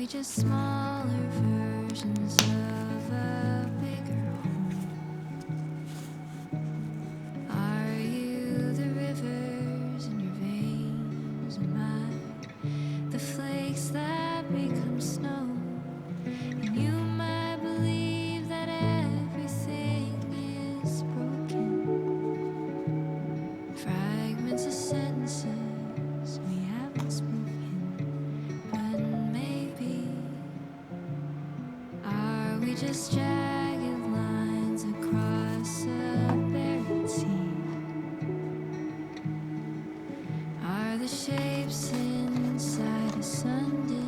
just smaller versions of a bigger home? Are you the rivers in your veins? Am I the flakes that become snow? And you might believe that everything is broken. Fragments of sentences we haven't spoken. But maybe are we just jagged lines across a buried sea? Are the shapes inside a sunday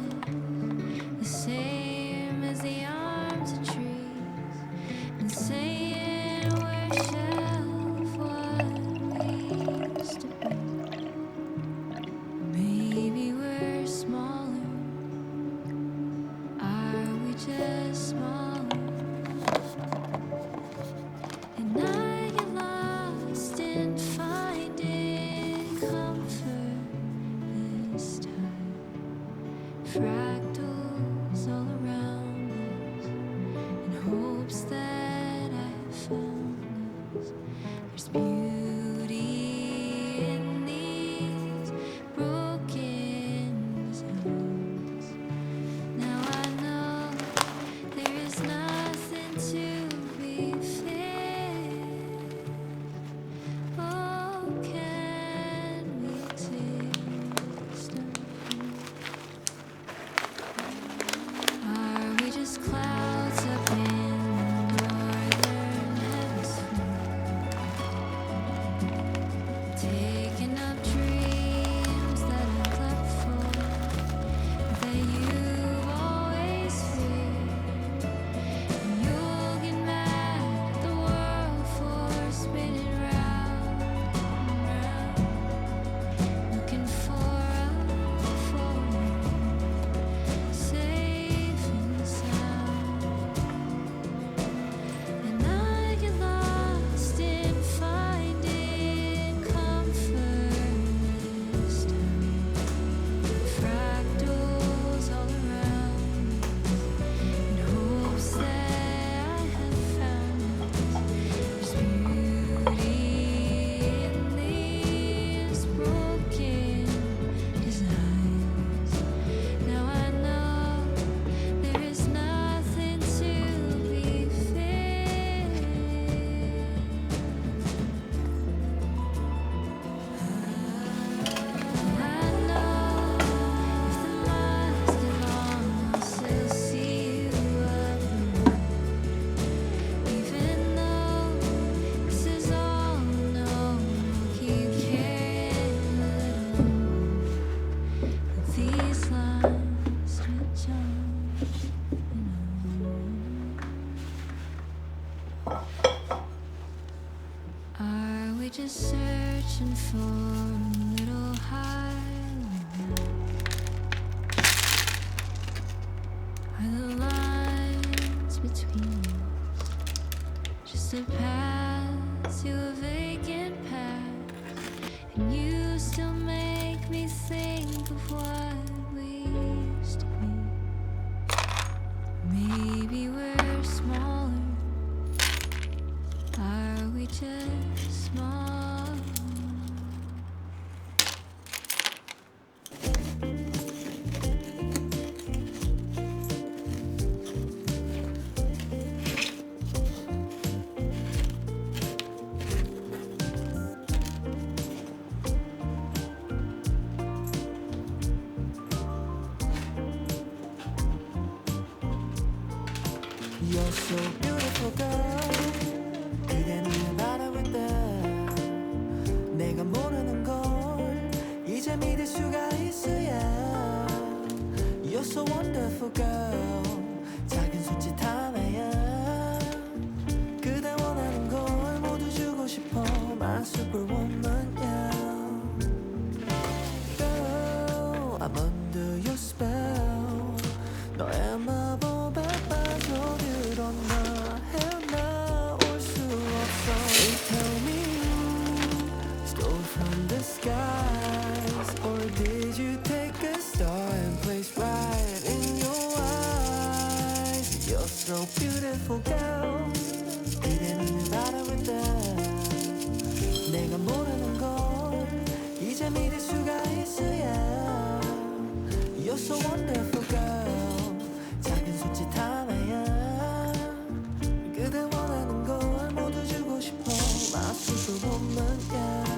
the same as the arms of trees? And saying we're shelf what we used to be. Maybe we're smaller. Are we just smaller? And I get lost in finding comfort this time. Fractals all around us, in hopes that I found us. There's beauty in these broken designs. Now I know there is nothing to be feared. Oh, can we exist again? Are we just clouds up in the northern hemisphere, taking up dreams that I've left for, that you've always feared? And you'll get mad at the world for spinning round and round, looking for a formula safe and sound. And I get lost in finding comfort this time. Fractals all around, in hopes that I have found us. There's beauty in these broken designs. Now I know there is nothing to be feared. I know if the miles get long, I'll still see you up the road. Even though this is all no, I'll keep carrying a little load. But these lines stretch on. Are we just searching for a little highway now? Are the lines between us just a path to a vacant path? And you still make me think of what we used to be. Maybe we're smaller. Are we just small? You're so beautiful girl. 그대는 바라볼 때 내가 모르는 걸 이제 믿을 수가 있어야. You're so wonderful girl. 작은 손짓 하나야 그대 원하는 걸 모두 주고 싶어. My superwoman, yeah. Girl, I'm under your spell. 너의 마법에 빠져들었나 헤어나올 수 없어. They tell me you stole from the skies, or did you take a star and place right in your wonderful girl 그대 눈을 바라볼 때 내가 모르는 걸 이제 믿을 수가 있어야 You're so wonderful girl 작은 손짓 하나야 그대 원하는 걸 모두 주고 싶어 My superwoman girl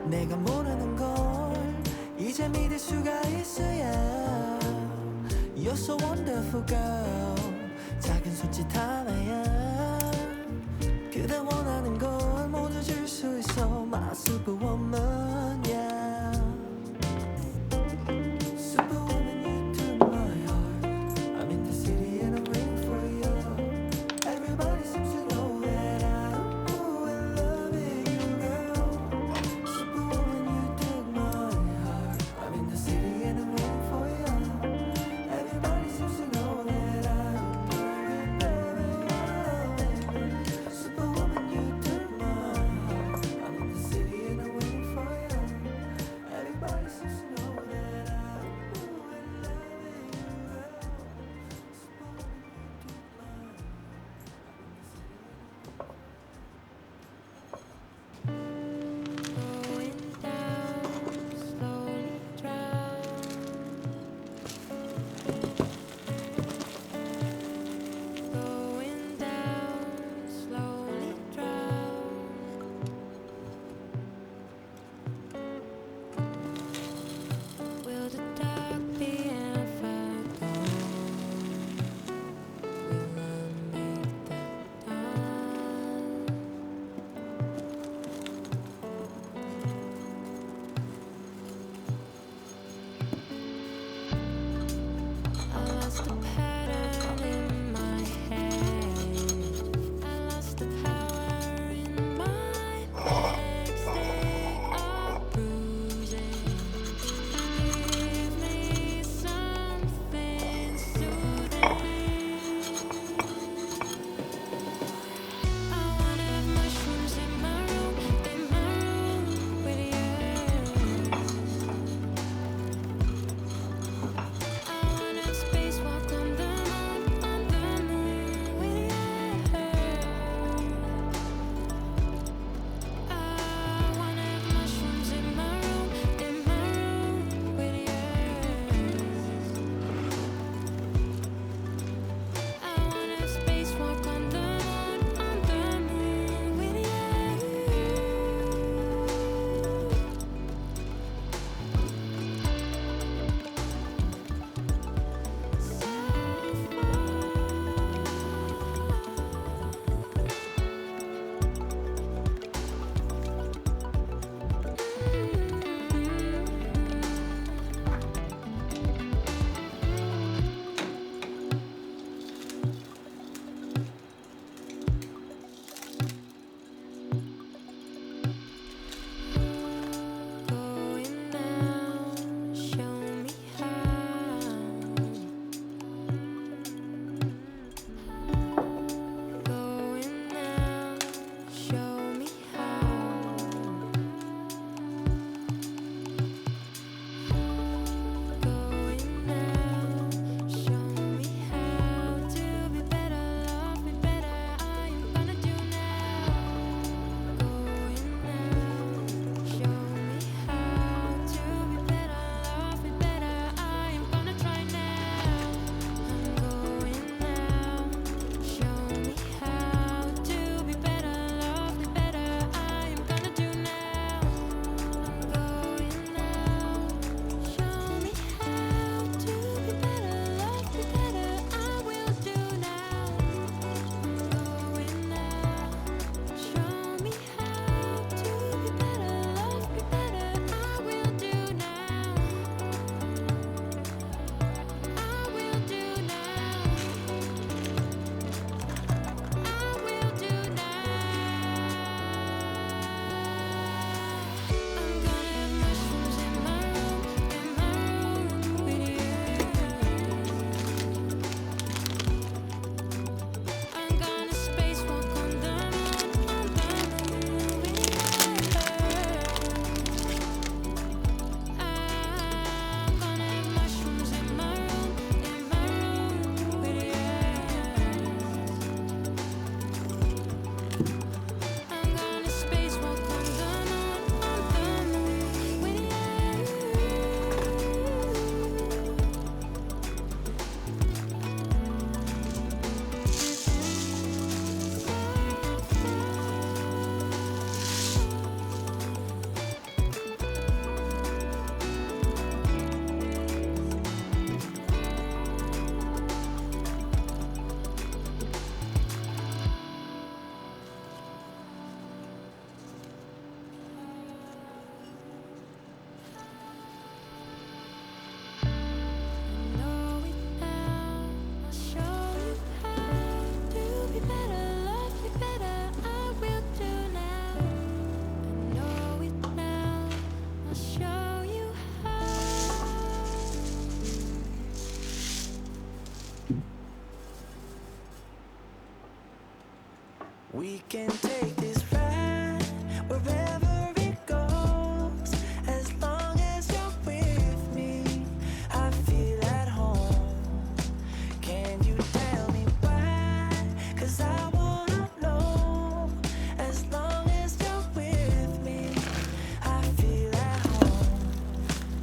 내가 모르는 걸 이제 믿을 수가 있어야 You're so wonderful girl 작은 손짓 하나야 그대 원하는 걸 모두 줄 수 있어 My superwoman yeah Superwoman you took my heart I'm in the city and I'm waiting for you Everybody seems to know that I'm in love with you girl Superwoman you took my heart I'm in the city and I'm waiting for you Everybody seems to know that I'm in love with you can take this ride wherever it goes. As long as you're with me, I feel at home. Can you tell me why? 'Cause I wanna know. As long as you're with me, I feel at home.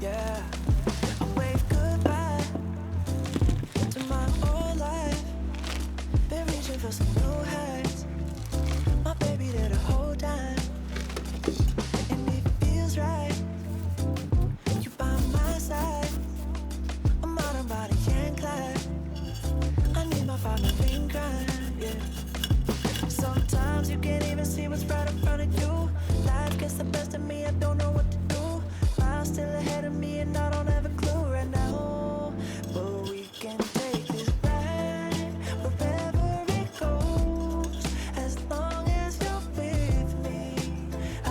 Yeah, I wave goodbye to my old life. Been reaching for some new heights. My baby there the whole time, and it feels right. You by my side. I'm out and body and Clyde. I need my five-ring grind, yeah. Sometimes you can't even see what's right in front of you. Life gets the best of me, I don't know what to do. Miles still ahead of me and I don't have a clue right now. But we can take this ride wherever it goes. As long as you're with me,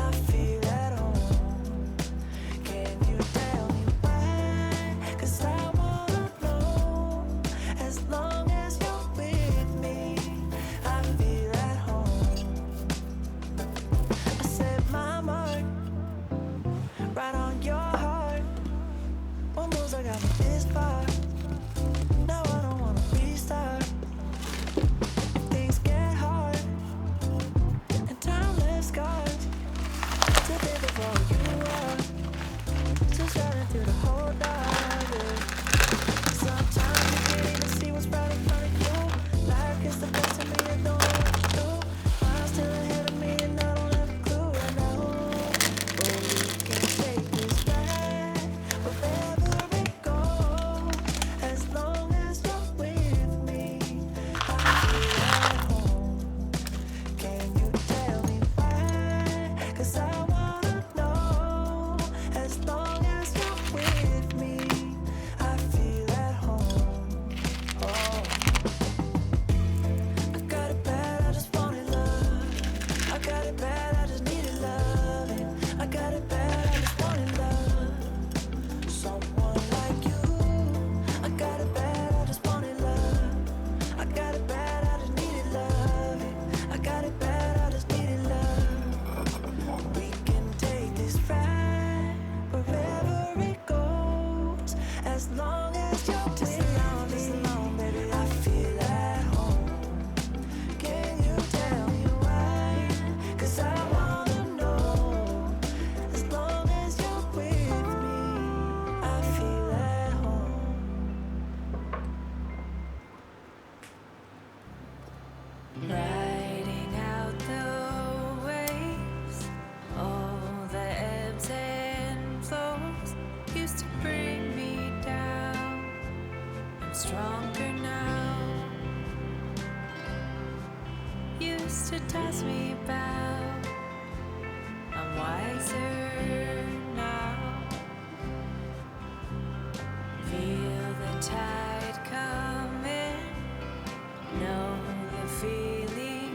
I feel at home. Can you tell me why? 'Cause I wanna know. As long as you're with me, I feel at home. I set my mark right on your heart. One moves, I got me this far. Now I don't wanna restart. Things get hard and time left scars to live before you are. Just running through the whole dark. Yeah. Sometimes you can't even see what's right in front of you. Life gets the best of me, I don't know what to do. Miles still ahead of me and I don't have a clue right now. But we can take this ride wherever it goes. As long as you're with me, I feel at home. Can you tell me why? 'Cause I wanna know. As long as you're with me, I feel at home. Oh, I got it bad, I just wanted love. I got it bad, I just needed loving. I got it bad, I just wanted love. Someone like you. I got it bad, I just wanted love. I got it bad, I just needed loving. I got it bad, I just needed love. We can take this ride wherever it goes. As long as you're with me, baby, I feel at home. Can you tell me why? 'Cause I wanna know. As long as you're with me, I feel at home. Riding out the waves, all the ebbs and flows used to bring me down. I'm stronger now. Used to toss me about. I'm wiser now. Feel the tide coming. Know the feeling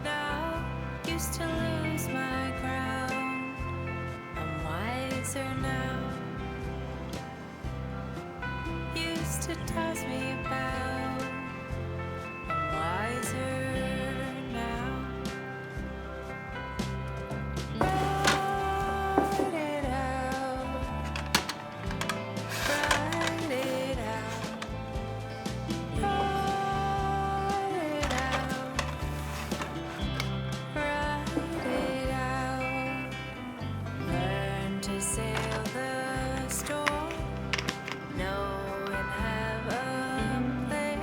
now. Used to lose my ground. I'm wiser now. Used to toss me about. I'm wiser now. Ride it out. Ride it out. Ride it out. Ride it out. Learn to sail the storm. Know and have a plan.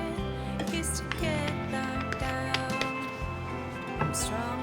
Used to get knocked down. I'm strong.